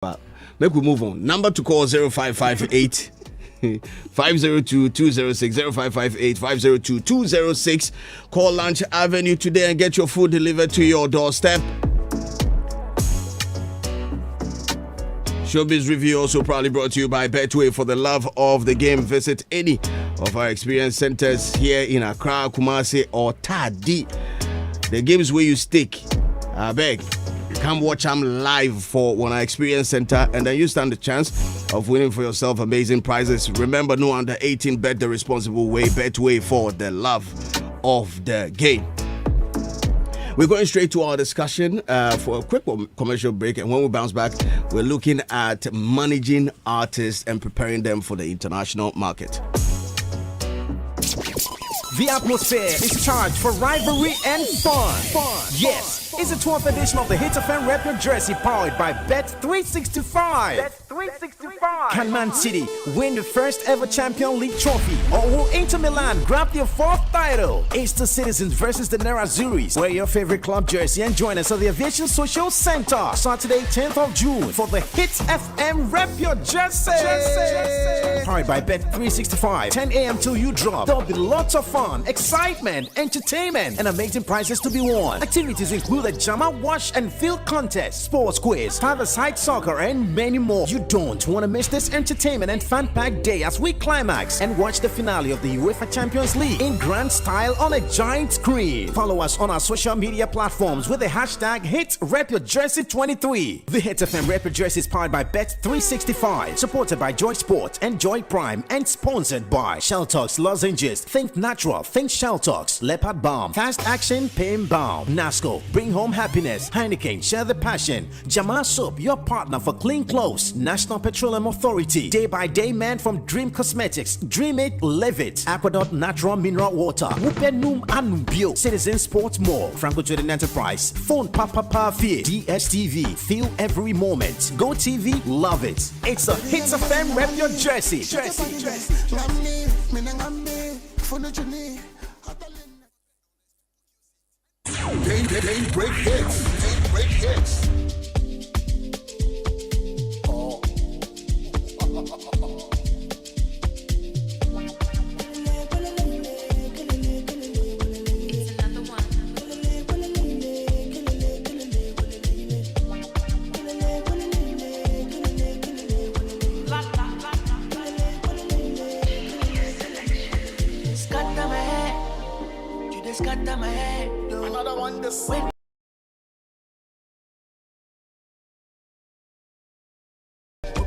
Make we move on. Number to call 0558 502-206 0558 502-206. Call Lunch Avenue today and get your food delivered to your doorstep. Showbiz Review also proudly brought to you by Betway. For the love of the game, visit any of our experience centers here in Accra, Kumasi or Tadi. The games where you stick, I beg, come watch them live for our experience center, and then you stand the chance of winning for yourself amazing prizes. Remember, no under 18, bet the responsible way. Betway, for the love of the game. We're going straight to our discussion for a quick commercial break, and when we bounce back, we're looking at managing artists and preparing them for the international market. The atmosphere is charged for rivalry and fun. Yes, it's the 12th edition of the Hitz FM Rep Your Jersey, powered by Bet365. Can Man City win the first ever Champions League trophy, or will Inter Milan grab their fourth title? It's the Citizens versus the Nerazzurris. Wear your favorite club jersey and join us at the Aviation Social Center Saturday, 10th of June for the Hitz FM Rep Your Jersey. Powered by Bet365. 10 a.m. till you drop. There'll be lots of fun, excitement, entertainment, and amazing prizes to be won. Activities include a Jama Wash and Field contest, sports quiz, five-a-side soccer, and many more. You don't want to miss this entertainment and fun-packed day as we climax and watch the finale of the UEFA Champions League in grand style on a giant screen. Follow us on our social media platforms with the hashtag HitRepYourJersey23. The Hitz FM Rep Your Jersey is powered by Bet365, supported by Joy Sport and Joy Prime, and sponsored by Shell Talks Lozenges. Think natural, think Shell Talks. Leopard Balm, Fast Action Pain Balm. Nasco, bring home happiness. Heineken, share the passion. Jama Soap, your partner for clean clothes. National Petroleum Authority. Day by Day Man from Dream Cosmetics. Dream it, live it. Aqueduct Natural Mineral Water. Wupenum Anubio. Citizen Sports Mall. Franco Trading Enterprise. Phone Papa Fee. DSTV. Feel every moment. Go TV, love it. It's a Hitz FM Rep Your Jersey. Daybreak Hitz. Daybreak Hitz.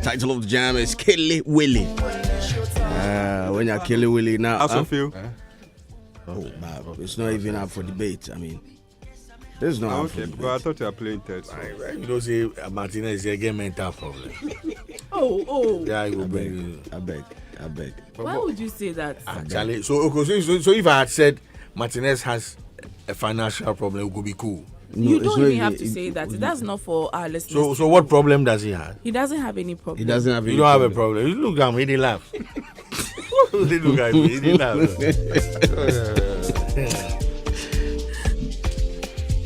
Title of the jam is Kelly Willy. When you're Kelly Willy now, how's it feel? Oh, it's not even up for debate. I mean, there's no. Okay, but I thought you were playing third. So. Right. You know, say Martinez is a mental problem. Oh. Yeah, I will bring you. I beg. Why would you say that? Actually, so if I had said Martinez has a financial problem, it would be cool. You don't even have to say that. That's not for our listeners. So what problem does he have? He doesn't have any problem. He doesn't have. You don't have a problem. You look at me, he laugh. Look at me, he laugh.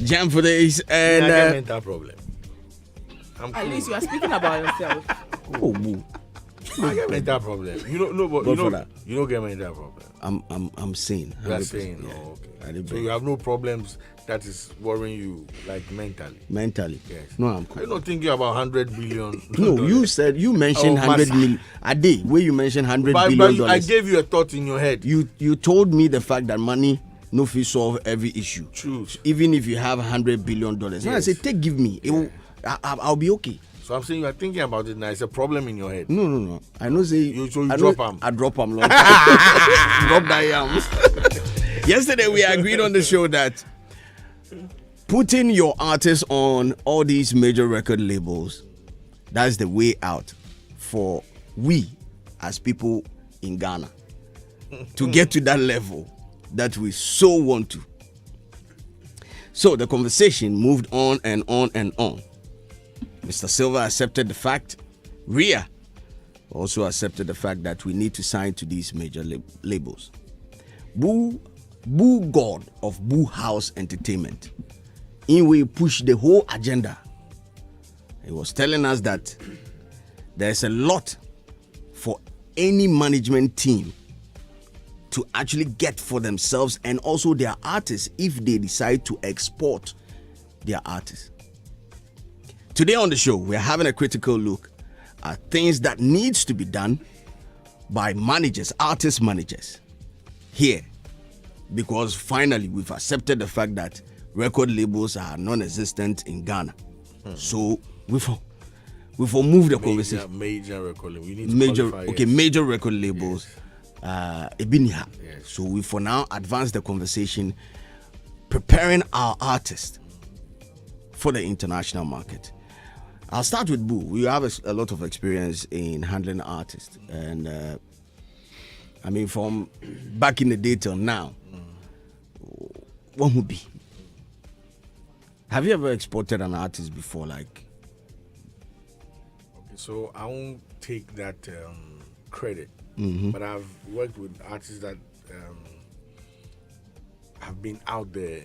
Jam for days and I have a mental problem. At least you are speaking about yourself. Oh, boo. I get mental problem. You don't know, but you don't get mental problem. I'm sane. You are saying, yeah. oh, okay. So you have no problems that is worrying you, like mentally. Yes. No, I'm cool. You're not thinking about 100 billion. No, you mentioned 100 million a day. Where you mentioned 100 billion dollars. I gave you a thought in your head. You told me the fact that money no fee solve every issue. True. Even if you have 100 billion dollars. Yes. I say give me. I'll be okay. So I'm saying you are thinking about it now. It's a problem in your head. No. I know say you drop them. I drop them. Drop that yams. Yesterday we agreed on the show that putting your artists on all these major record labels, that's the way out for we as people in Ghana to get to that level that we so want to. So the conversation moved on and on and on. Mr. Silva accepted the fact. Rhea also accepted the fact that we need to sign to these major labels. Boo God of Boo House Entertainment. In we push the whole agenda He was telling us that there's a lot for any management team to actually get for themselves and also their artists if they decide to export their artists. Today on the show, we're having a critical look at things that needs to be done by managers, artist managers here, because finally we've accepted the fact that record labels are non-existent in Ghana. So we've moved the conversation. Major record label. We need to qualify, major record labels. Yes. So we for now advance the conversation, preparing our artists for the international market. I'll start with Boo. We have a lot of experience in handling artists, and I mean from back in the day till now. What would be? Have you ever exported an artist before? Like, okay, so I won't take that credit, but I've worked with artists that have been out there,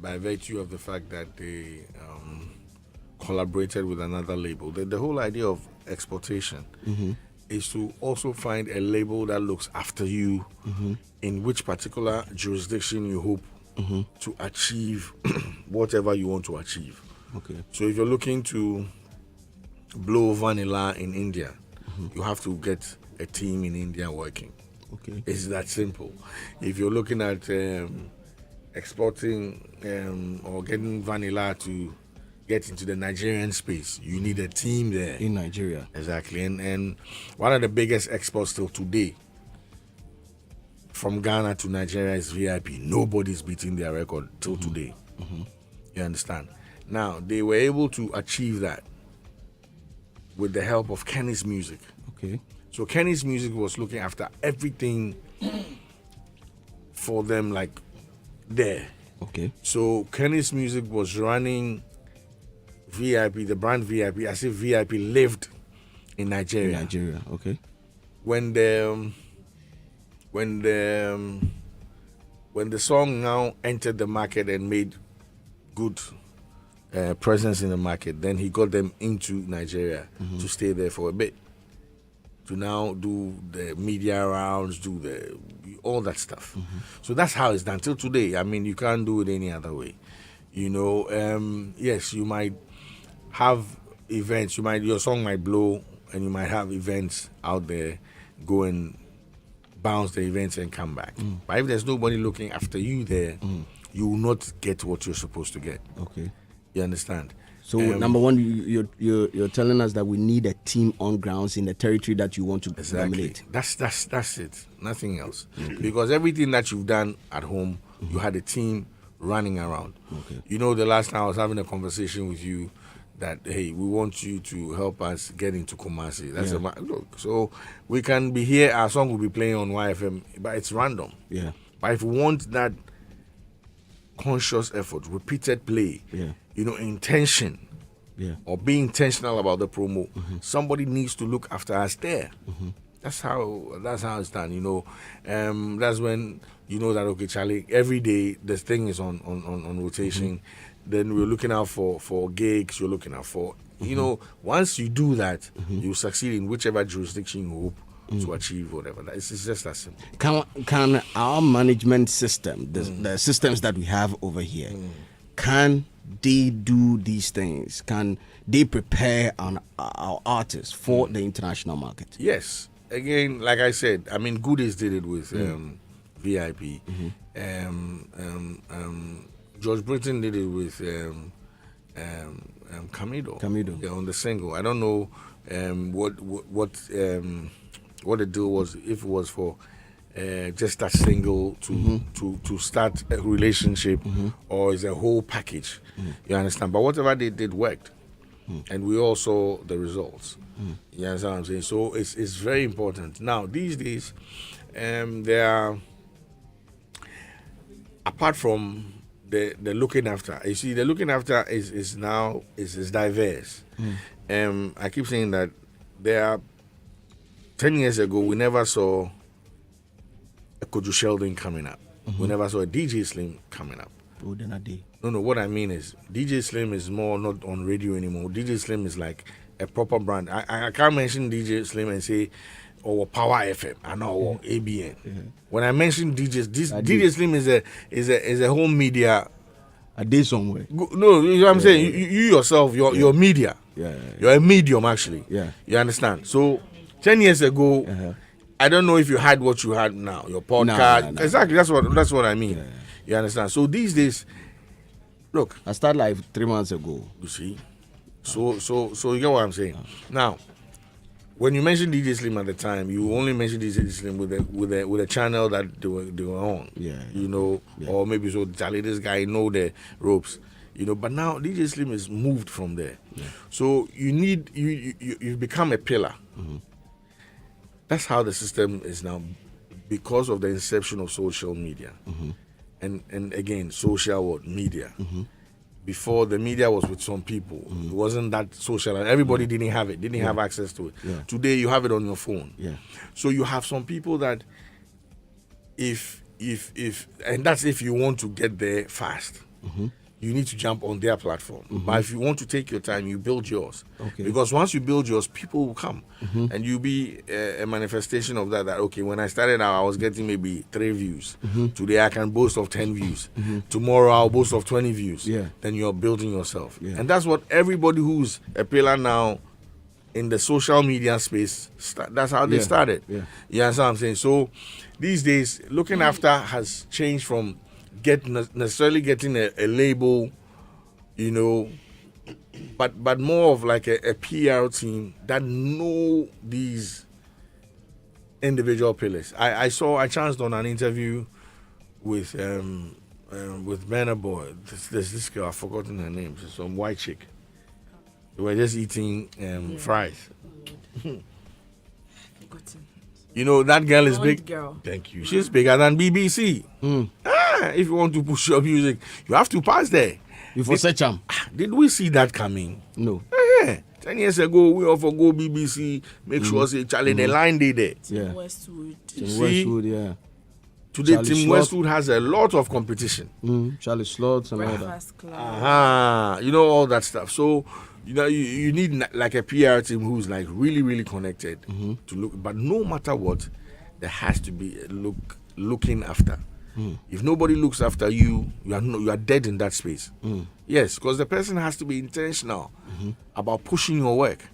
by virtue of the fact that they collaborated with another label. The whole idea of exportation is to also find a label that looks after you in which particular jurisdiction you hope to achieve whatever you want to achieve. okay, So if you're looking to blow vanilla in India, you have to get a team in India working. okay, It's that simple. If you're looking at exporting or getting vanilla to get into the Nigerian space, you need a team there. in Nigeria. Exactly. And one of the biggest exports till today from Ghana to Nigeria is VIP. Nobody's beating their record till today. You understand? Now, they were able to achieve that with the help of Kenny's Music. Okay, So Kenny's Music was looking after everything for them, like there. okay, So Kenny's Music was running VIP, the brand VIP, as if VIP lived in Nigeria. in Nigeria. Okay, When the song now entered the market and made good presence in the market, then he got them into Nigeria to stay there for a bit, to now do the media rounds, do all that stuff. So that's how it's done till today. I mean, you can't do it any other way. Yes, you might have events. Your song might blow, and you might have events out there, go and bounce the events and come back. But if there's nobody looking after you there, you will not get what you're supposed to get. okay. You understand? So number one, you're telling us that we need a team on grounds in the territory that you want to dominate. That's it. Nothing else. Because everything that you've done at home, you had a team running around. Okay. The last time I was having a conversation with you that, hey, we want you to help us get into Kumasi. That's look. So we can be here, our song will be playing on YFM, but it's random. Yeah, But if we want that conscious effort, repeated play, yeah, intention, yeah. or be intentional about the promo, somebody needs to look after us there. That's how it's done. That's when you know that, okay, Charlie, every day this thing is on rotation. Then we're looking out for gigs. You're looking out for once you do that, you succeed in whichever jurisdiction you hope to achieve whatever. It's just that simple. Can our management system, the systems that we have over here, can they do these things? Can they prepare our artists for the international market? Yes. Again, like I said, I mean, Goodies did it with VIP. George Britton did it with Camido. Yeah, on the single. I don't know what the deal was, if it was for just that single to start a relationship, or is a whole package. You understand? But whatever they did worked, and we all saw the results. You understand what I'm saying? So it's very important. Now these days, there are, apart from the looking after, you see, the looking after is now diverse. I keep saying that there are 10 years ago, we never saw a Kojo Sheldon coming up. We never saw a DJ Slim coming up. Oh, then a day. No. What I mean is, DJ Slim is more not on radio anymore. DJ Slim is like a proper brand. I can't mention DJ Slim and say, or Power FM, I know, or ABN. When I mention DJ Slim is a home media. A day somewhere. No, you know what I'm saying. You yourself, your media. You're a medium actually. Yeah. You understand? So 10 years ago, I don't know if you had what you had now. Your podcast. No. Exactly. That's what I mean. Yeah. You understand? So these days, look. I started like 3 months ago. You see. So you get what I'm saying. Now, when you mentioned DJ Slim at the time, you only mentioned DJ Slim with a channel that they were on. Yeah. You know, or maybe so Charlie, this guy know the ropes. You know, but now DJ Slim is moved from there. Yeah. So you become a pillar. Mm-hmm. That's how the system is now, because of the inception of social media. Mm-hmm. And again, social media. Mm-hmm. Before, the media was with some people. It wasn't that social, and everybody didn't have it, didn't have access to it. Yeah. Today, you have it on your phone. Yeah. So you have some people that, if and that's if you want to get there fast. Mm-hmm. You need to jump on their platform. Mm-hmm. But if you want to take your time, you build yours. Okay. Because once you build yours, people will come. Mm-hmm. And you'll be a manifestation of that, okay, when I started out, I was getting maybe 3 views. Mm-hmm. Today, I can boast of 10 views. Mm-hmm. Tomorrow, I'll boast of 20 views. Yeah. Then you're building yourself. Yeah. And that's what everybody who's a pillar now in the social media space, that's how they started. Yeah. You understand what I'm saying? So these days, looking after has changed from necessarily getting a label, you know, but more of like a PR team that know these individual pillars. I chanced on an interview with Burna Boy. There's this girl, I've forgotten her name. She's some white chick. They were just eating fries. You know, that girl is big. Girl. Thank you. She's bigger than BBC. If you want to push your music, you have to pass there. Before such Did we see that coming? No. 10 years ago, we offer go BBC, make sure say Charlie the line they there. Tim Westwood. Westwood, yeah. Today, Charlie Tim Slot. Westwood has a lot of competition. Charlie Slots and all that. Breakfast Club. You know, all that stuff. So, you know, you need like a PR team who's like really, really connected to look. But no matter what, there has to be looking after. If nobody looks after you, you are dead in that space. Yes, because the person has to be intentional about pushing your work.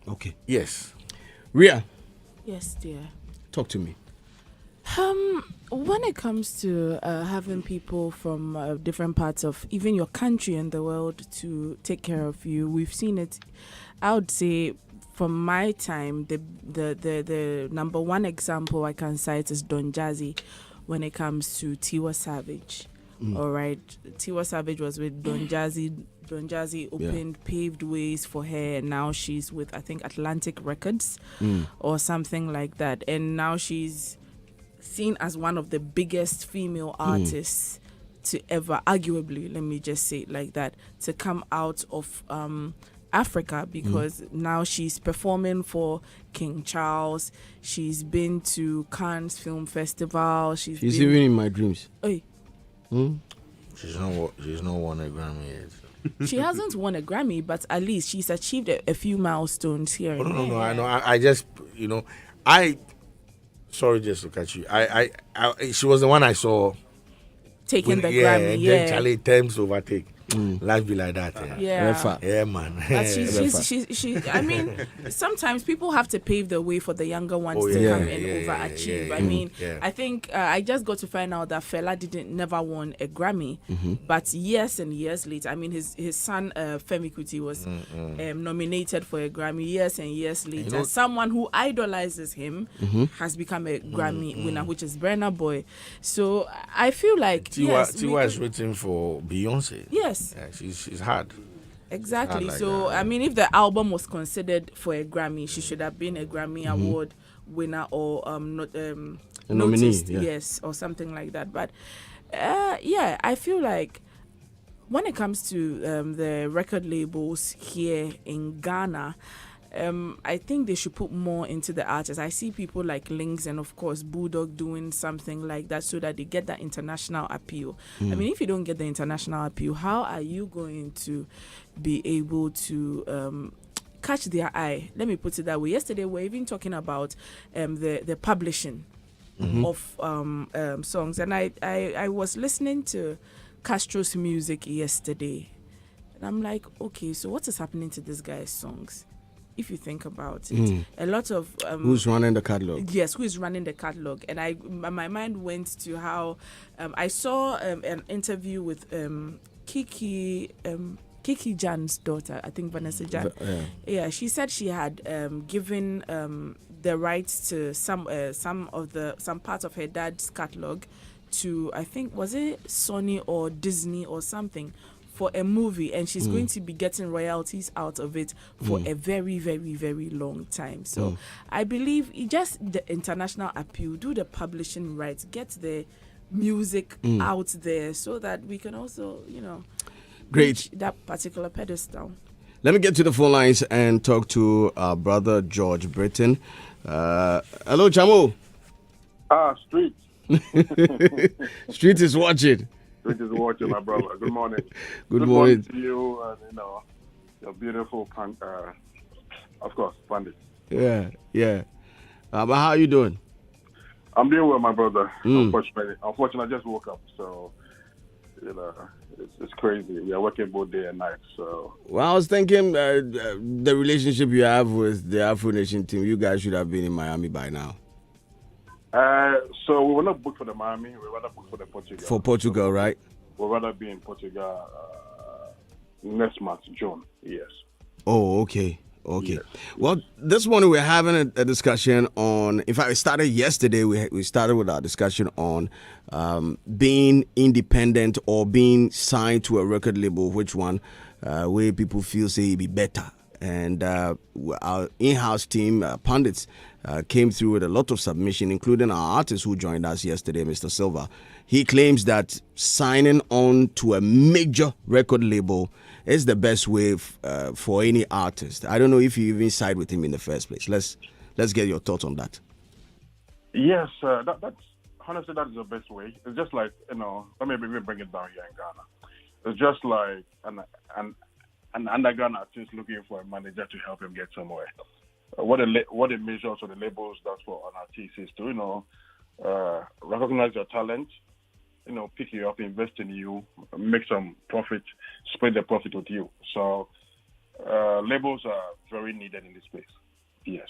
Okay. Yes. Ria. Yes, dear. Talk to me. When it comes to having people from different parts of even your country and the world to take care of you, we've seen it. I would say, from my time, the number one example I can cite is Don Jazzy. When it comes to Tiwa Savage, all right, Tiwa Savage was with Don Jazzy. Don Jazzy opened, paved ways for her, and now she's with, I think, Atlantic Records or something like that. And now she's seen as one of the biggest female artists to ever, arguably, let me just say it like that, to come out of Africa, because now she's performing for King Charles. She's been to Cannes Film Festival. She's been, even in my dreams. Hey. She's not won a Grammy yet. She hasn't won a Grammy, but at least she's achieved a few milestones here. No, I know. I just, you know, sorry, just to catch you. I she was the one I saw taking the Grammy. And then Charlie Thames overtake. Life be like that. Yeah, man. But she I mean, sometimes people have to pave the way for the younger ones to come and overachieve. I mean, I think I just got to find out that Fela never won a Grammy, but years and years later, I mean, his son Femi Kuti was nominated for a Grammy years and years later. You know, someone who idolizes him has become a Grammy winner, which is Burna Boy. So I feel like Tiwa is waiting for Beyonce. Yes. Yeah, she's hard. Exactly. Like so that. I mean, if the album was considered for a Grammy, she should have been a Grammy award winner or nominee, noticed, yes, or something like that. But I feel like when it comes to the record labels here in Ghana, I think they should put more into the artists. I see people like Lynx and of course Bulldog doing something like that so that they get that international appeal. I mean, if you don't get the international appeal, how are you going to be able to catch their eye? Let me put it that way. Yesterday we were even talking about the publishing of songs, and I was listening to Castro's music yesterday, and I'm like, okay, so what is happening to this guy's songs? If you think about it, a lot of who's running the catalog? Yes, who is running the catalog? And my mind went to how I saw an interview with Kiki Jan's daughter, I think Vanessa Jan. Yeah, she said she had given the rights to some parts of her dad's catalog to, I think, was it Sony or Disney or something, for a movie, and she's going to be getting royalties out of it for a very, very, very long time. So I believe just the international appeal, do the publishing rights, get the music out there so that we can also, reach that particular pedestal. Let me get to the phone lines and talk to our brother George Britton. Hello, Chamo. Street. Street is watching. Street is watching, my brother. Good morning. Good morning to you and your beautiful of course, Pandit. Yeah. But how are you doing? I'm doing well, my brother. Unfortunately, I just woke up, so it's crazy. We are working both day and night. So. Well, I was thinking the relationship you have with the Afro Nation team, you guys should have been in Miami by now. So we were not booked for the Miami. We were rather booked for the Portugal. For Portugal, so right? We'll rather be in Portugal next month, June. Yes. Oh, okay. Yes. Well, this morning we're having a discussion on. In fact, it started yesterday. We started with our discussion on being independent or being signed to a record label. Which one, where people feel say it be better. And our in-house team, pundits, came through with a lot of submission, including our artist who joined us yesterday, Mr. Silva. He claims that signing on to a major record label is the best way for any artist. I don't know if you even side with him in the first place. Let's get your thoughts on that. Yes, that's honestly that is the best way. It's just like let me bring it down here in Ghana. It's just like an underground artist looking for a manager to help him get somewhere. What a measure for the labels does for an artist is to recognize your talent, pick you up, invest in you, make some profit, spread the profit with you. So labels are very needed in this space. Yes.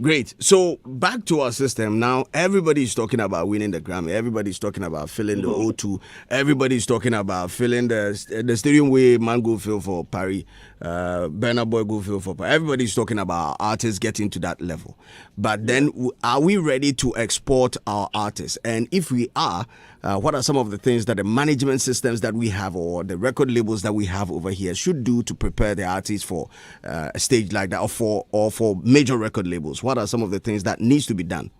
Great. So back to our system now. Everybody's talking about winning the Grammy. Everybody's talking about filling the O2. Everybody's talking about filling the stadium where man go fill for Paris, Burna Boy go fill for Paris. Everybody's talking about artists getting to that level. But then, are we ready to export our artists? And if we are, what are some of the things that the management systems that we have or the record labels that we have over here should do to prepare the artists for a stage like that, or for major record labels? What are some of the things that needs to be done?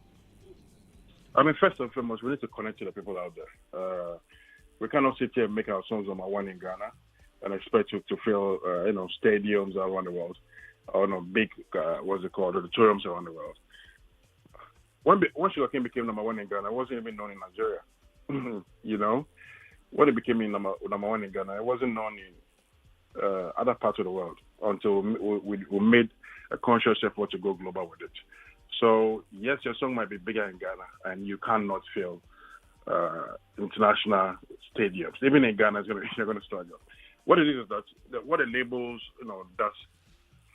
I mean, first and foremost, we need to connect to the people out there. We cannot sit here and make our songs number one in Ghana and expect to fill, stadiums around the world, or big, auditoriums around the world. When Sugar King became number one in Ghana, it wasn't even known in Nigeria. When it became number one in Ghana, it wasn't known in other parts of the world until we made a conscious effort to go global with it. So yes, your song might be bigger in Ghana, and you cannot fill international stadiums. Even in Ghana, you're going to struggle. What it is that what the labels does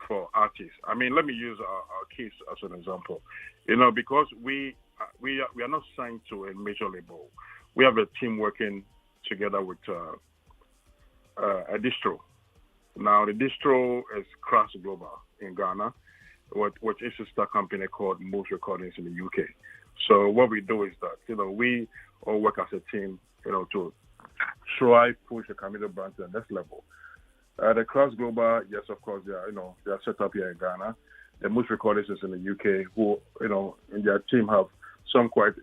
for artists. I mean, let me use our case as an example. Because we are not signed to a major label. We have a team working together with a distro. Now, the distro is Cross Global in Ghana, which is a sister company called Moose Recordings in the UK. So what we do is that, we all work as a team, to try push the Camilo brand to the next level. The Cross Global, yes, of course, they are set up here in Ghana. The Moose Recordings is in the UK, who, in their team have some quite,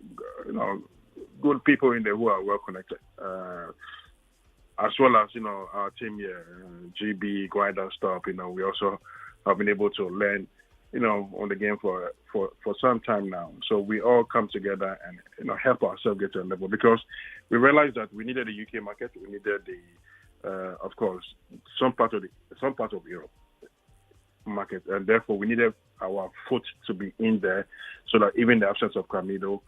good people in there who are well connected. As well as, our team here, GB, Grind and Stop, we also I've been able to learn, on the game for some time now. So we all come together and help ourselves get to a level, because we realized that we needed the UK market, we needed the, of course, some part of Europe market, and therefore we needed our foot to be in there, so that even the absence of Camido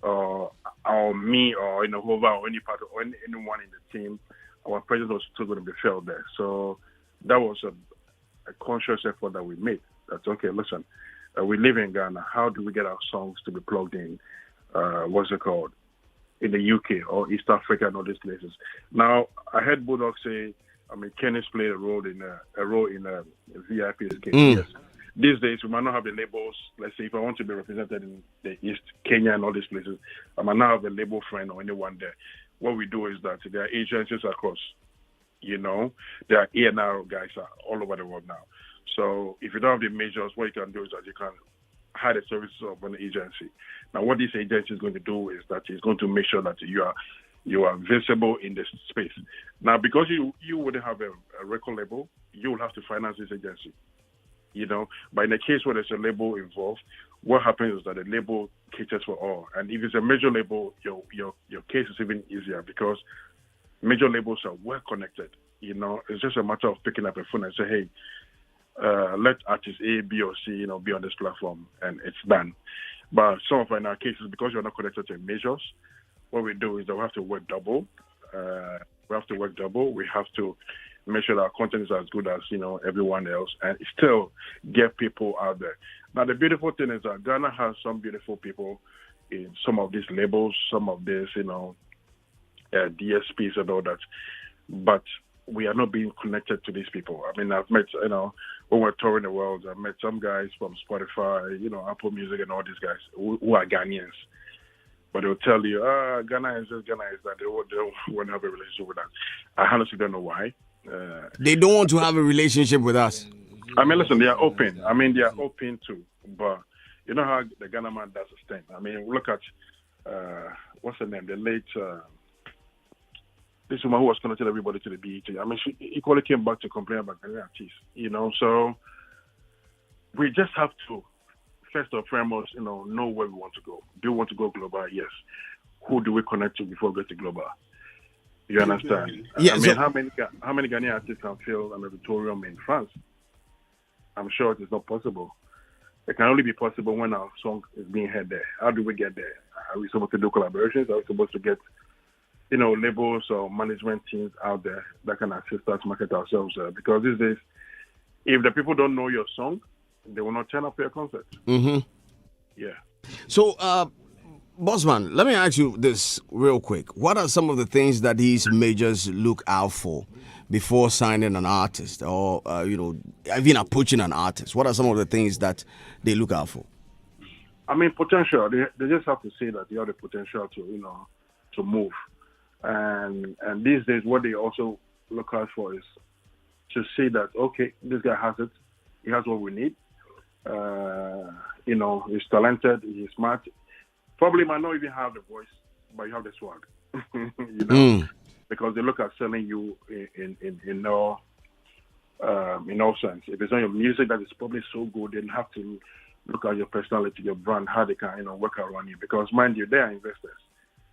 or me or whoever or any part or anyone in the team, our presence was still going to be felt there. So that was a conscious effort that we made. That's okay. Listen, we live in Ghana. How do we get our songs to be plugged in? What's it called? In the UK or East Africa and all these places. Now, I heard Bulldog say, Kenneth played a role in VIP's case. Yes. These days, we might not have the labels. Let's say if I want to be represented in the East, Kenya and all these places, I might not have a label friend or anyone there. What we do is that there are agencies across, there are A&R guys all over the world now. So if you don't have the majors, what you can do is that you can hire the services of an agency. Now, what this agency is going to do is that it's going to make sure that you are visible in this space. Now, because you wouldn't have a record label, you will have to finance this agency. But in the case where there's a label involved, what happens is that the label caters for all. And if it's a major label, your case is even easier, because major labels are well connected. It's just a matter of picking up a phone and say, hey, let artist A, B, or C, be on this platform, and it's done. But some of our cases, because you're not connected to majors, what we do is that we have to work double. We have to make sure that our content is as good as everyone else, and still get people out there. Now, the beautiful thing is that Ghana has some beautiful people in some of these labels, some of these DSPs and all that, but we are not being connected to these people. I've met when we're touring the world, I've met some guys from Spotify, Apple Music and all these guys who are Ghanaians. But they'll tell you, Ghana is this, Ghana is that. They won't want to have a relationship with us. I honestly don't know why. They don't want to have a relationship with us. Listen, they are open. They are open to. But you know how the Ghana man does his thing. Look at, what's her name? The late, this woman who was connected everybody to the BET. She equally came back to complain about Ghanaian artists. So we just have to, first and foremost, know where we want to go. Do we want to go global? Yes. Who do we connect to before we go to global? You understand? Yeah, how many Ghanaian artists can fill an auditorium in France? I'm sure it is not possible. It can only be possible when our song is being heard there. How do we get there? Are we supposed to do collaborations? Are we supposed to get, labels or management teams out there that can assist us market ourselves? Because these days, if the people don't know your song, they will not turn up for your concert. Mm-hmm. Yeah. So, Bossman, let me ask you this real quick. What are some of the things that these majors look out for before signing an artist or, even approaching an artist? What are some of the things that they look out for? Potential. They just have to say that they have the potential to move. And these days, what they also look out for is to see that, okay, this guy has it. He has what we need. He's talented. He's smart. Probably might not even have the voice, but you have the swag. Because they look at selling you in all sense. If it's not your music that is probably so good, they have to look at your personality, your brand, how they can work around you. Because mind you, they are investors.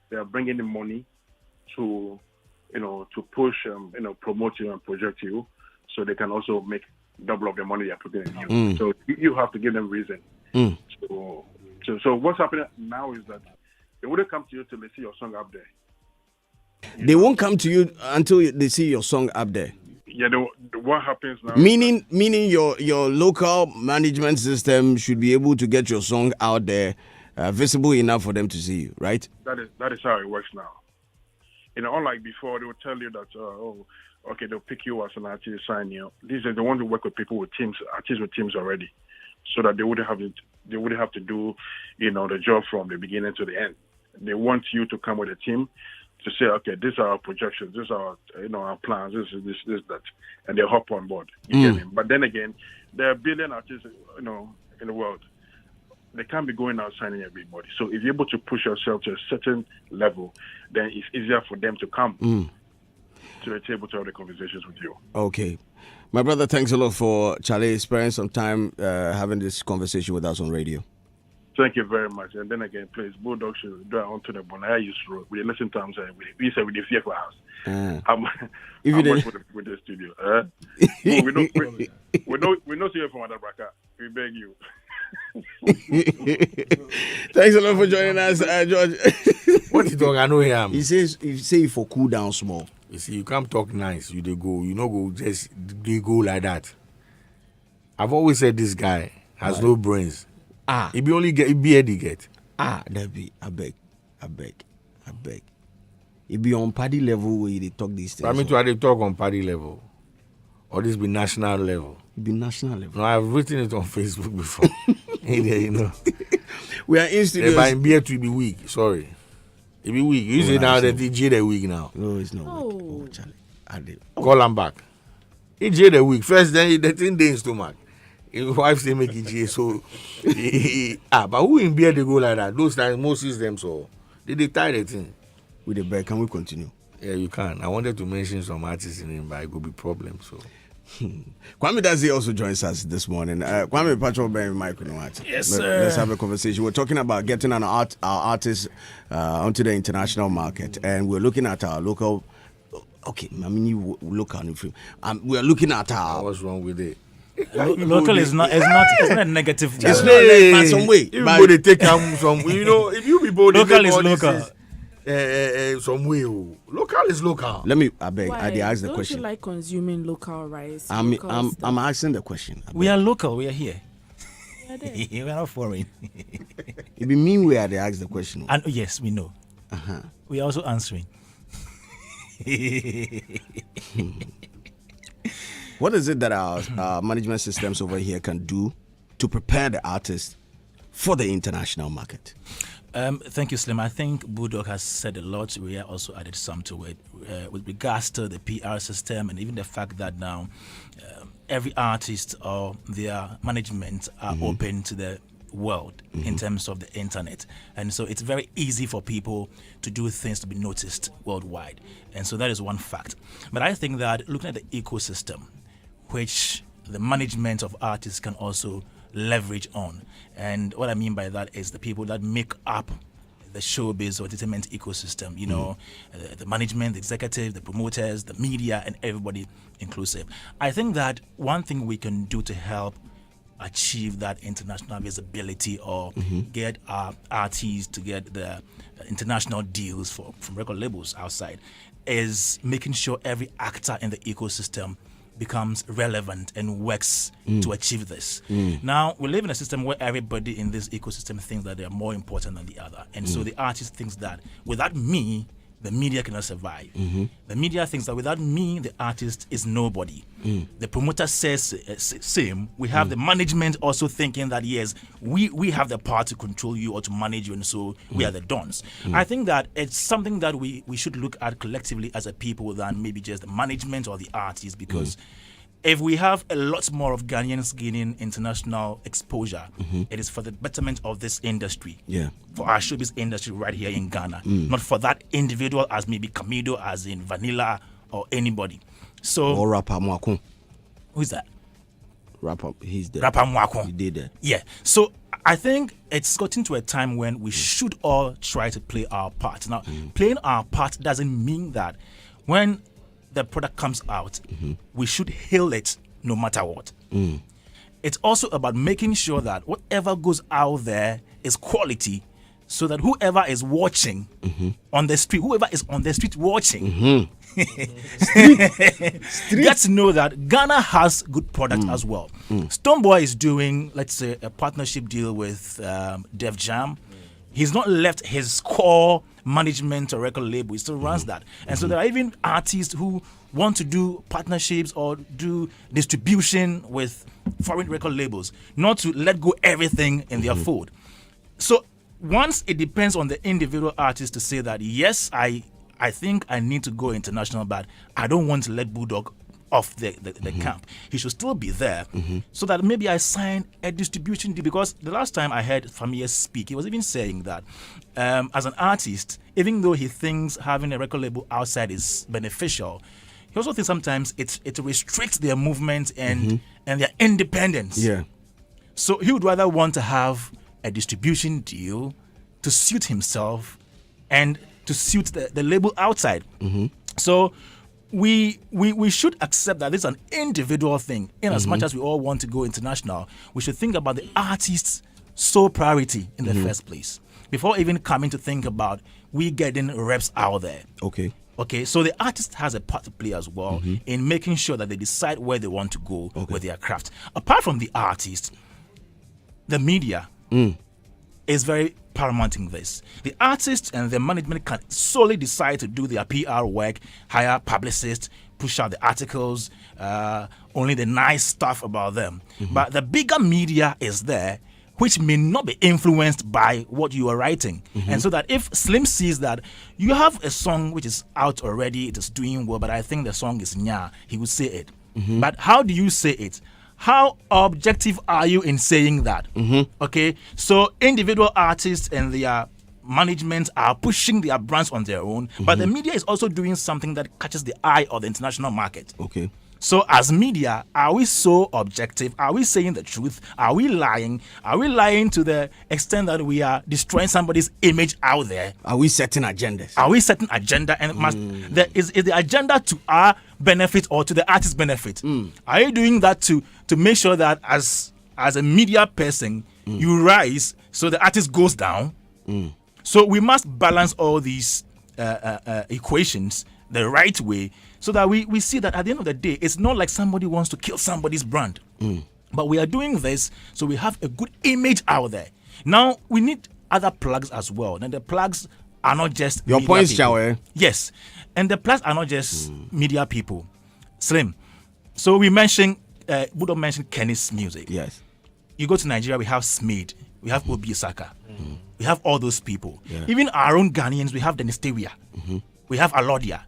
They are bringing in money to push promote you and project you, so they can also make double of the money they're putting in you. So you have to give them reason. So what's happening now is that they wouldn't come to you till they see your song up there. They won't come to you until they see your song up there. Yeah, what happens now? Meaning your local management system should be able to get your song out there, visible enough for them to see you, right? That is how it works now. Unlike before, they would tell you that, okay, they'll pick you as an artist, sign you. These days, they want to work with people with teams, artists with teams already, so that they wouldn't have to do, the job from the beginning to the end. They want you to come with a team to say, okay, these are our projections, these are our plans, this, that, and they hop on board. You get me? But then again, there are a billion artists, in the world. They can't be going out signing everybody. So if you're able to push yourself to a certain level, then it's easier for them to come to the table to have the conversations with you. Okay. My brother, thanks a lot for Charlie sparing some time having this conversation with us on radio. Thank you very much. And then again, please, Bulldog should drive onto the Bonaya Youth Road. We listen to him say, we say, we the fear for house. I'm much with the studio. We don't see you from Adabraka. We beg you. Thanks a lot for joining us, George. What you talk? I know him. He say for cool down small. You see, you can't talk nice. You they go. You know, go just they go like that. I've always said this guy has no brains. He be only get. He be Eddie get. That be. I beg. He be on party level where they talk these things. I mean, they talk on party level, or this be national level. It be national level. No, I've written it on Facebook before. You know. We are in studios. But in beer to be weak. Sorry. It be weak. You say now that DJ the week now. No, it's not weak. Oh, Charlie. Call him back. He J the week. First, then the 10 days stomach. His wife say make it J. So, but who in beer they go like that? Those times, most them so. They tie the thing. With the bag, can we continue? Yeah, you can. I wanted to mention some artists in him, but it could be problem. So. Kwame Dazi also joins us this morning. Kwame Patrol Ben Mike. Yes, sir. Let's have a conversation. We're talking about getting our artists onto the international market, and we're looking at our local. Okay, I mean you local. We're looking at our. What's wrong with it? Local is not a negative word. It's not like some way. But they take some. You know, if you people local is local. Some way. Local is local. Let me. I beg. I ask the Don't question. you like consuming local rice? I'm asking the question. We are local. We are here. We are not foreign. It be mean we are. They ask the question. And yes, we know. We are also answering. What is it that our management systems over here can do to prepare the artists for the international market? Thank you, Slim. I think Bulldog has said a lot. We have also added some to it with regards to the PR system and even the fact that now every artist or their management are open to the world in terms of the internet. And so it's very easy for people to do things to be noticed worldwide. And so that is one fact. But I think that looking at the ecosystem, which the management of artists can also leverage on. And what I mean by that is the people that make up the showbiz or entertainment ecosystem, you know, the management, the executive, the promoters, the media, and everybody inclusive. I think that one thing we can do to help achieve that international visibility or get our artists to get the international deals from record labels outside is making sure every actor in the ecosystem becomes relevant and works to achieve this. Now, we live in a system where everybody in this ecosystem thinks that they're more important than the other. And so the artist thinks that without me, the media cannot survive. The media thinks that without me, the artist is nobody. The promoter says same. We have the management also thinking that, yes, we have the power to control you or to manage you, and so we are the dons. I think that it's something that we should look at collectively as a people than maybe just the management or the artist, because if we have a lot more of Ghanaians gaining international exposure, it is for the betterment of this industry. Yeah. For our showbiz industry right here in Ghana. Not for that individual as maybe Camido, as in Vanilla, or anybody. So, or Rapper Mwakun. Who's that? Rapper, he's there. Rapper Mwakun. He did that. Yeah. So I think it's gotten to a time when we should all try to play our part. Now, playing our part doesn't mean that when the product comes out, we should hail it no matter what. It's also about making sure that whatever goes out there is quality, so that whoever is watching on the street, whoever is on the street watching, gets to know that Ghana has good product as well. Stoneboy is doing, let's say, a partnership deal with Def Jam. He's not left his core management or record label. He still runs that. And so there are even artists who want to do partnerships or do distribution with foreign record labels, not to let go everything in their fold. So once it depends on the individual artist to say that, yes, I think I need to go international, but I don't want to let Bulldog off the camp. He should still be there, so that maybe I sign a distribution deal. Because the last time I heard Famier speak, he was even saying that as an artist, even though he thinks having a record label outside is beneficial, he also thinks sometimes it restricts their movement and their independence. Yeah. So he would rather want to have a distribution deal to suit himself and to suit the label outside. So we should accept that this is an individual thing. In as much as we all want to go international, we should think about the artist's sole priority in the first place before even coming to think about we getting reps out there. Okay, so the artist has a part to play as well in making sure that they decide where they want to go with their craft. Apart from the artist, the media is very paramount in this. The artists and the management can solely decide to do their PR work, hire publicists, push out the articles, only the nice stuff about them. But the bigger media is there, which may not be influenced by what you are writing. And so that if Slim sees that you have a song which is out already, it is doing well, but I think the song is nya, he will say it. But how do you say it? How objective are you in saying that? Okay, so individual artists and their management are pushing their brands on their own, but the media is also doing something that catches the eye of the international market. Okay. So as media, are we so objective? Are we saying the truth? Are we lying? Are we lying to the extent that we are destroying somebody's image out there? Are we setting agendas? Are we setting agenda? And is the agenda to our benefit or to the artist's benefit? Are you doing that to make sure that as a media person, you rise so the artist goes down? So we must balance all these equations the right way so that we see that at the end of the day, it's not like somebody wants to kill somebody's brand. But we are doing this so we have a good image out there. Now, we need other plugs as well. And the plugs are not just your media points, people. Chawe. Yes. And the plugs are not just media people. Slim. So we mentioned, Budo mentioned Kenny's music. Yes. You go to Nigeria, we have Smid, we have Obi Saka. We have all those people. Even our own Ghanaians, we have Denisteria. We have Alodia.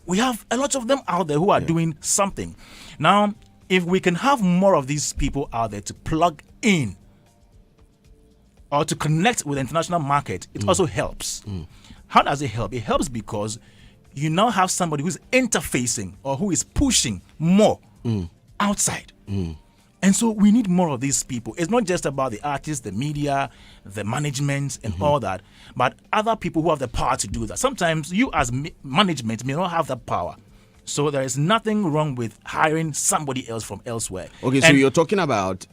We have a lot of them out there who are doing something. Now, if we can have more of these people out there to plug in or to connect with the international market, it also helps. How does it help? It helps because you now have somebody who's interfacing or who is pushing more outside. And so we need more of these people. It's not just about the artists, the media, the management, and all that, but other people who have the power to do that. Sometimes you as management may not have that power. So there is nothing wrong with hiring somebody else from elsewhere. Okay, so you're talking about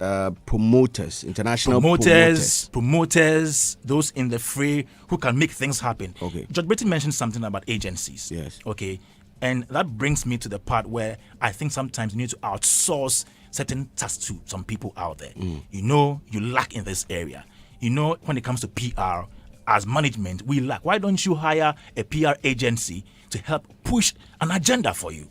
promoters, international promoters, those in the fray who can make things happen. Okay. Judge Betty mentioned something about agencies. Yes. Okay. And that brings me to the part where I think sometimes you need to outsource certain tasks to some people out there. You know, you lack in this area. You know, when it comes to PR, as management, we lack. Why don't you hire a PR agency to help push an agenda for you?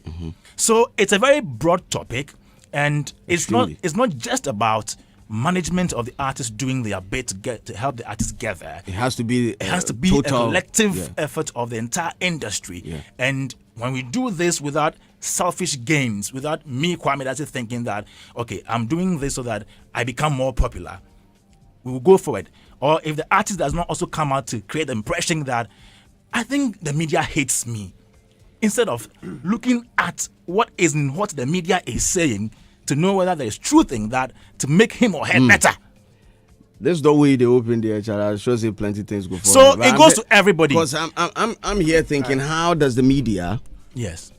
So it's a very broad topic, and it's not just about management of the artists doing their bit to help the artists get there. It has to be a collective effort of the entire industry. And when we do this without selfish gains, without me, Kwame, that's thinking that, okay, I'm doing this so that I become more popular, we will go forward. Or if the artist does not also come out to create the impression that I think the media hates me, instead of looking at what the media is saying to know whether there is truth in that to make him or her better. There's no way they open the HR. I sure say plenty things go forward. So it goes to everybody. Because I'm here thinking, how does the media? Yes.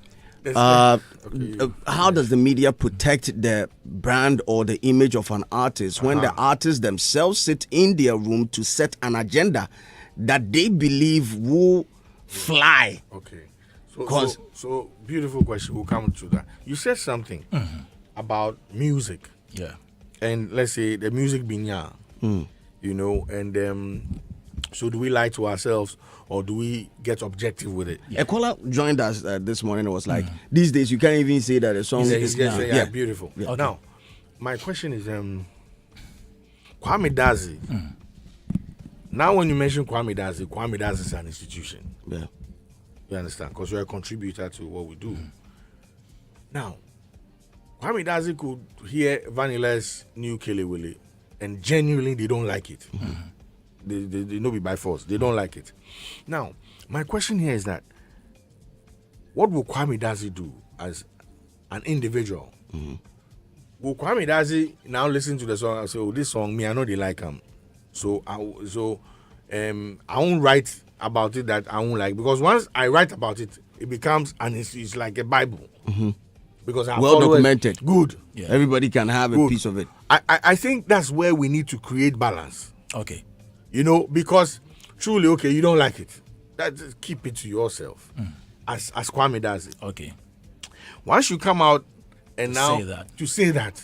How does the media protect the brand or the image of an artist when the artists themselves sit in their room to set an agenda that they believe will fly? Okay. So beautiful question. We'll come to that. You said something about music. Yeah. And let's say the music being young. You know, and so do we lie to ourselves or do we get objective with it? A caller joined us this morning and was like, these days you can't even say that a song is beautiful. Yeah. Okay. Now, my question is Kwame Dazi. Now when you mention Kwame Dazi is an institution. Yeah. You understand? Because you're a contributor to what we do. Now, Kwame Dazi could hear Vanilla's new Kele Willy and genuinely they don't like it. They know be by force. They don't like it. Now, my question here is that what will Kwame Dazi do as an individual. Well, Kwame Dazi now listen to the song and say, "Oh, this song, me, I know they like him." So I won't write about it that I won't like, because once I write about it, it becomes it's like a Bible. Because I well documented. Good. Yeah. Everybody can have a piece of it. I think that's where we need to create balance. Okay. You know, because truly, okay, you don't like it. Just keep it to yourself. As Kwame does it. Okay. Once you come out and To now say that. to say that,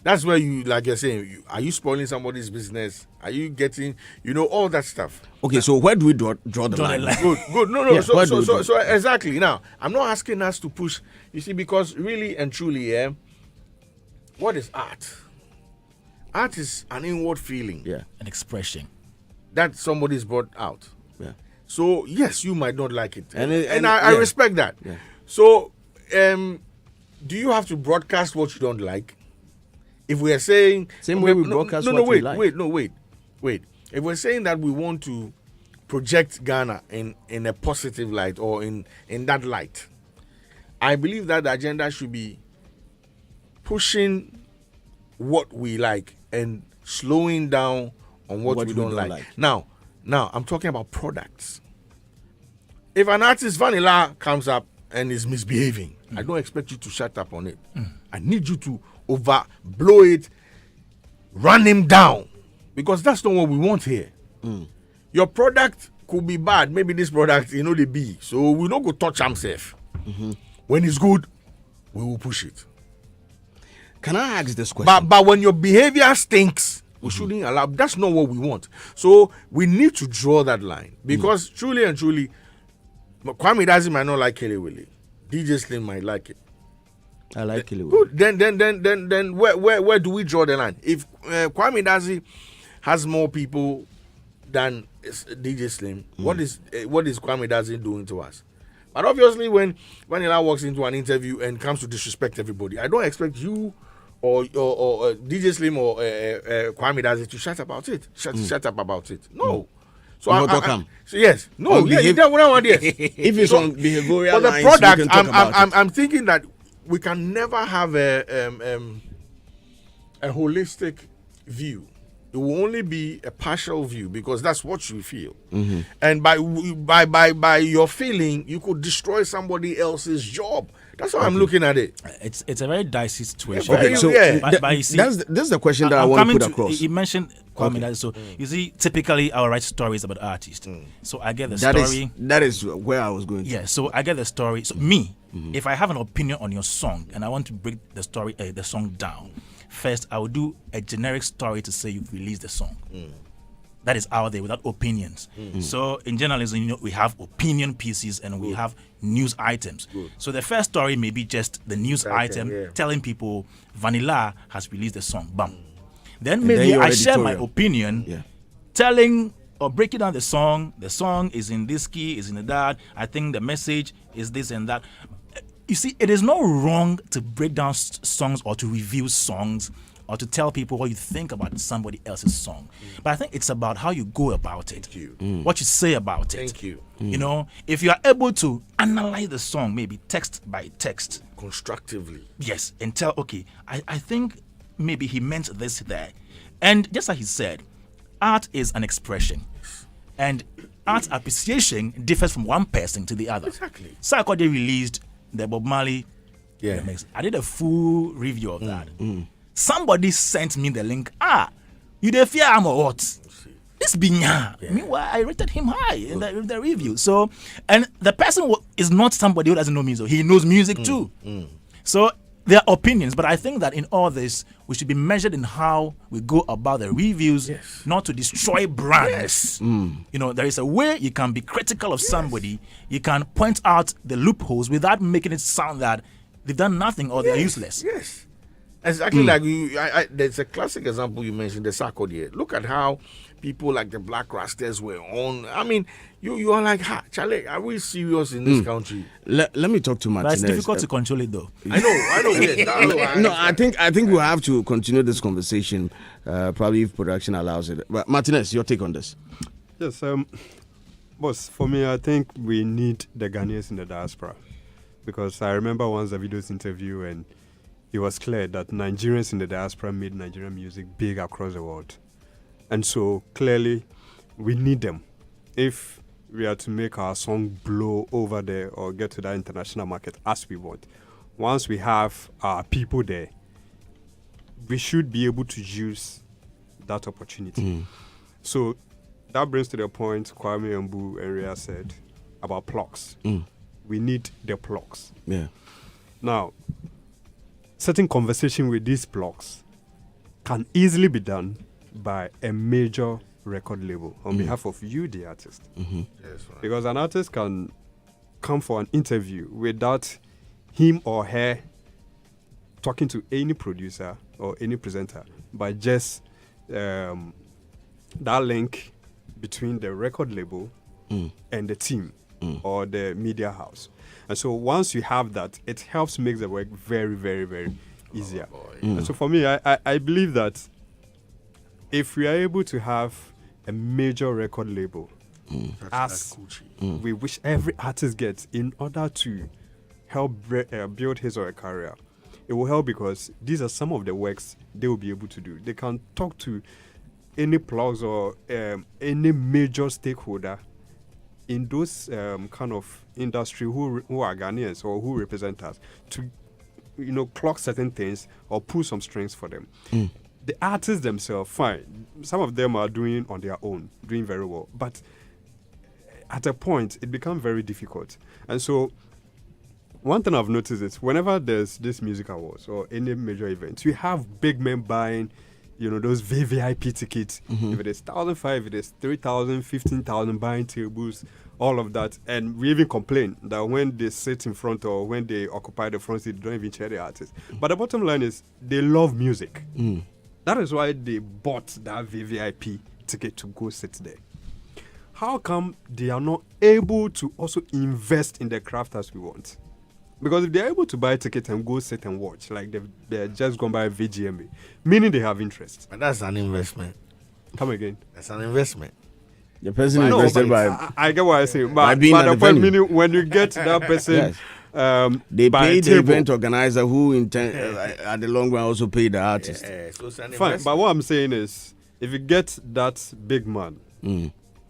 that's where you, like you're saying, are you spoiling somebody's business? Are you getting, all that stuff? Okay, so where do we draw the line? Good. No. Yeah, where do we draw? So exactly. Now, I'm not asking us to push. You see, because really and truly, what is art? Art is an inward feeling. Yeah. An expression. That somebody's brought out. Yeah. So yes, you might not like it, And I respect that. Yeah. So, do you have to broadcast what you don't like? If we are saying Same way we broadcast what we like. Wait. If we're saying that we want to project Ghana in a positive light or in that light, I believe that the agenda should be pushing what we like and slowing down on what we don't like. Now, I'm talking about products. If an artist Vanilla comes up and is misbehaving, I don't expect you to shut up on it. I need you to overblow it, run him down, because that's not what we want here. Your product could be bad. Maybe this product, they be. So we don't go touch himself. When it's good, we will push it. Can I ask this question? But when your behavior stinks, we shouldn't allow. That's not what we want. So we need to draw that line, because truly and truly, Kwame Dazi might not like Kelly Willie. DJ Slim might like it. I like it. Good. Then where do we draw the line? If Kwame Dazi has more people than DJ Slim, what is Kwame Dazi doing to us? But obviously, when Vanilla walks into an interview and comes to disrespect everybody, I don't expect you or DJ Slim or Kwame Dazi to shut about it. Shut up about it. No. So yes. No. Yes. If it's on behavioral for the lines, product, we can talk about it. I'm thinking that we can never have a holistic view. It will only be a partial view, because that's what you feel. And by your feeling, you could destroy somebody else's job. That's how I'm looking at it. It's a very dicey situation. Okay, so but you see, this is the question that I want to put across. You mentioned Kwame Dazi. So you see, typically I will write stories about artists. So I get the story. That is where I was going to. Yeah, so I get the story. So me, if I have an opinion on your song and I want to break the story, the song down, first I will do a generic story to say you've released the song. That is out there without opinions. So in journalism, we have opinion pieces and we have news items. So the first story may be just the news item telling people Vanilla has released the song. Bam. Then maybe I share my opinion, telling or breaking down the song. The song is in this key, is in that. I think the message is this and that. You see, it is not wrong to break down songs or to review songs or to tell people what you think about somebody else's song. But I think it's about how you go about it, what you say about it. Thank you. If you are able to analyze the song, maybe text by text. Constructively. Yes, and tell, okay, I think maybe he meant this there. And just like he said, art is an expression. And art appreciation differs from one person to the other. Exactly. Sarkodie released the Bob Marley remix. I did a full review of that. Somebody sent me the link. You dey fear him or what? This Binya. Meanwhile, I rated him high in the review. So, and the person is not somebody who doesn't know music. He knows music too. So there are opinions, but I think that in all this, we should be measured in how we go about the reviews, not to destroy brands. There is a way you can be critical of somebody. You can point out the loopholes without making it sound that they've done nothing or they're useless. Yes. Exactly like there's a classic example you mentioned, the Sarkodie. Look at how people like the Black Rastas were on. I mean, you are like, Charlie, are we serious in this country? Let me talk to Martinez. But it's difficult to control it, though. I know. Yes. No, I think we'll have to continue this conversation, probably if production allows it. But Martinez, your take on this? Yes, boss, for me, I think we need the Ghanaians in the diaspora. because I remember once the video's interview, and it was clear that Nigerians in the diaspora made Nigerian music big across the world. And so clearly we need them if we are to make our song blow over there or get to that international market as we want. Once we have our people there, we should be able to use that opportunity. So that brings to the point Kwame and Boo and Ria said about plugs. We need the plugs. Yeah. Now, certain conversation with these plugs can easily be done by a major record label on behalf of you, the artist. Yes, right. Because an artist can come for an interview without him or her talking to any producer or any presenter, by just that link between the record label and the team or the media house. And so once you have that, it helps make the work very, very, very easier. And so for me, I believe that if we are able to have a major record label, as we wish every artist gets, in order to help build his or her career, it will help, because these are some of the works they will be able to do. They can talk to any plugs or any major stakeholder in those kind of industry who are Ghanaians or who represent us, to clock certain things or pull some strings for them. The artists themselves, fine, some of them are doing on their own, doing very well, but at a point it becomes very difficult. And so one thing I've noticed is whenever there's this music awards or any major event, you have big men buying those VVIP tickets. If it is 1,500, if it is 3,000, 15,000, buying tables, all of that. And we even complain that when they sit in front or when they occupy the front seat, they don't even cheer the artist. But the bottom line is they love music. That is why they bought that VVIP ticket to go sit there. How come they are not able to also invest in the craft as we want? Because if they're able to buy a ticket and go sit and watch, like they're just gone by VGMA, meaning they have interest. But that's an investment. Come again. That's an investment. The person invested by... I get what I say. By But being at the the point, venue. meaning when you get that person... Yes. They by pay the table. event organizer who at the long run also pay the artist. So it's an Fine, investment. but what I'm saying is, if you get that big man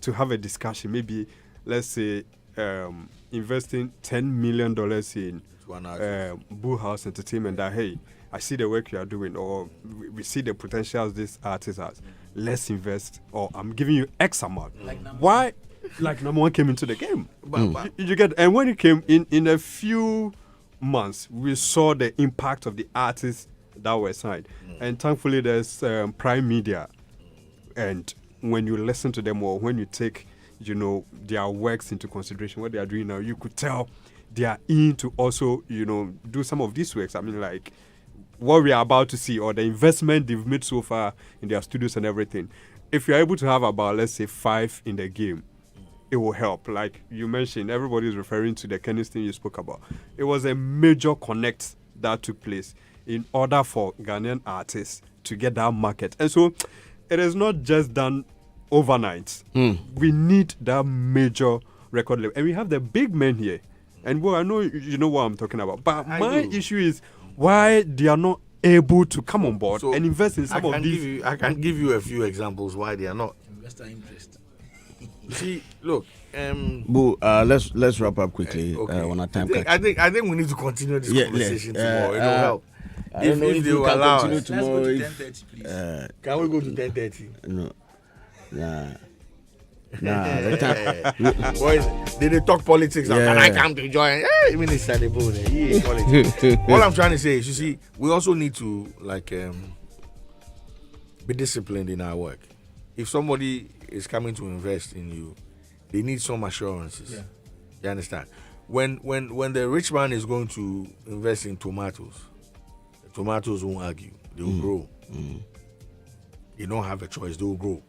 to have a discussion, maybe, let's say, investing $10 million in Boo House Entertainment, that, hey, I see the work you are doing, or we see the potentials this artist has. Let's invest, or I'm giving you X amount. Why? Like number one came into the game. But You get, and when it came in a few months, we saw the impact of the artists that were signed. And thankfully, there's Prime Media. And when you listen to them, or when you take, their works into consideration, what they are doing now, you could tell they are in to also, do some of these works. I mean, like what we are about to see, or the investment they've made so far in their studios and everything. If you're able to have about, let's say, 5 in the game, it will help. Like you mentioned, everybody is referring to the Keniston you spoke about. It was a major connect that took place in order for Ghanaian artists to get that market. And so it is not just done overnight. We need that major record label. And we have the big men here. And well, I know you know what I'm talking about. But my issue is why they are not able to come on board and invest in some of these. I can give you a few examples why they are not. Investor interest. See, look, Boo, let's wrap up quickly on our time. I think we need to continue this conversation tomorrow. It will help. I don't know if they you will can allow continue us. tomorrow. Let's go to If, 10:30, please. Can we go to 10:30? no, nah. Boys, they talk politics. Yeah. Can I come to join? Minister Lebone, he ain't politics. All I'm trying to say is, you see, we also need to be disciplined in our work. If somebody is coming to invest in you, they need some assurances. Yeah. You understand? When the rich man is going to invest in tomatoes, the tomatoes won't argue. They will grow. They don't have a choice. They will grow.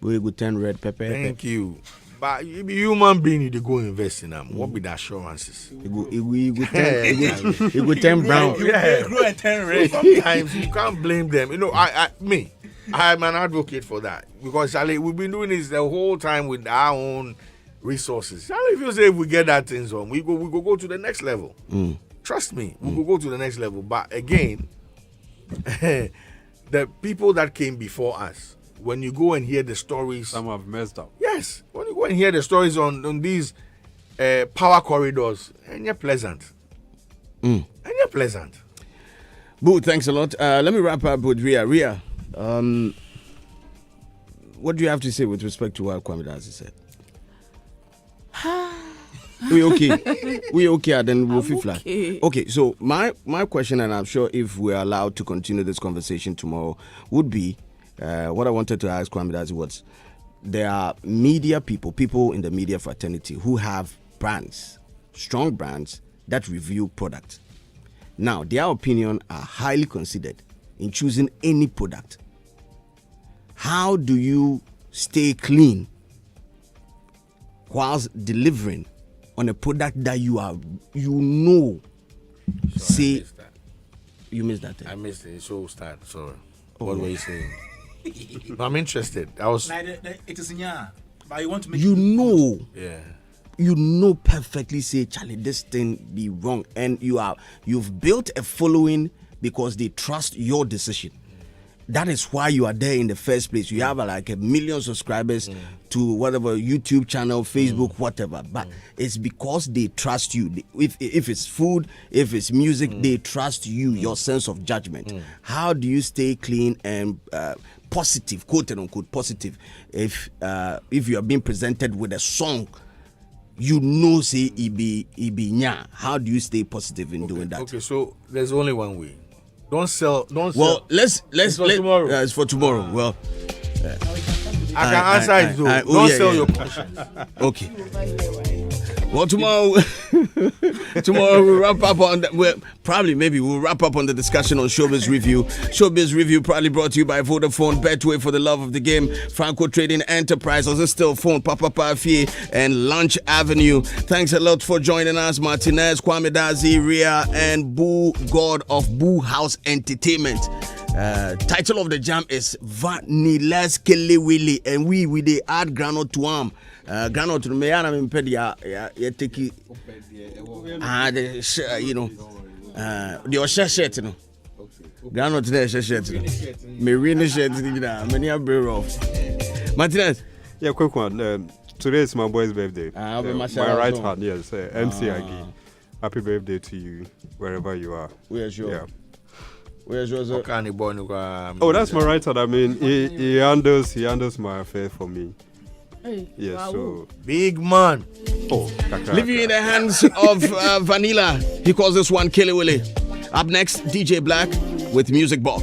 We go 10 red pepper. Thank you. But you be human being, you dey go invest in them. What be the assurances? You go 10 brown. Yeah. Grow and turn red. Sometimes you can't blame them. I'm an advocate for that, because Charlie, we've been doing this the whole time with our own resources. Charlie, if you say if we get that things on, we go to the next level. Trust me, we go to the next level. But again, the people that came before us, when you go and hear the stories, Some have messed up. yes, when you go and hear the stories on these power corridors, and you're pleasant. And you're pleasant. Boo, thanks a lot. Let me wrap up with Ria. Ria, what do you have to say with respect to what Kwame Dazi said? We okay? We okay? And then we'll feel flat. Okay. So my question, and I'm sure if we're allowed to continue this conversation tomorrow, would be what I wanted to ask Kwame Dazi was: there are media people in the media fraternity who have brands, strong brands that review products. Now, their opinion are highly considered in choosing any product. How do you stay clean whilst delivering on a product that you know? Say, you missed that. I missed it. It's so sad. Sorry. What were you saying? No, I'm interested. I was. It is but you want to make You know. Yeah. You know perfectly, say, Charlie, this thing be wrong, and you've built a following because they trust your decision. That is why you are there in the first place. You have like 1 million subscribers to whatever YouTube channel, Facebook, whatever. But it's because they trust you. If it's food, if it's music, they trust you, your sense of judgment. How do you stay clean and positive, quote and unquote positive, if you are being presented with a song? You know, say ibi nya. How do you stay positive in doing that? Okay, so there's only one way. Don't sell. Well, let's tomorrow. It's for tomorrow. Well, I can answer it though. Don't sell your conscience. Okay. Well, tomorrow we'll wrap up on that. Well, we'll wrap up on the discussion on Showbiz Review. Showbiz Review probably brought to you by Vodafone, Betway for the love of the game, Franco Trading Enterprise, also Still Phone, Papa Pafie, and Lunch Avenue. Thanks a lot for joining us, Martinez, Kwame Dazi, Ria, and Boo, God of Boo House Entertainment. Title of the jam is Vanilas Kele Willy, and we the add granite to arm. Granite to me, I'm pedia, take it. The shirt, you know. Granite there, shirt. Marine shirt, many are brave off. Martinez. Yeah, quick one. Today is my boy's birthday. My right hand, yes. MC Agi. Happy birthday to you, wherever you are. Where's your? Yeah. Where's yours? Oh, that's my right hand. I mean, he handles my affair for me. Hey, yes, wow. so Big man. oh, Leaving in the hands of Vanilla. He calls this one Killy Willy. Up next, DJ Black with Music Box.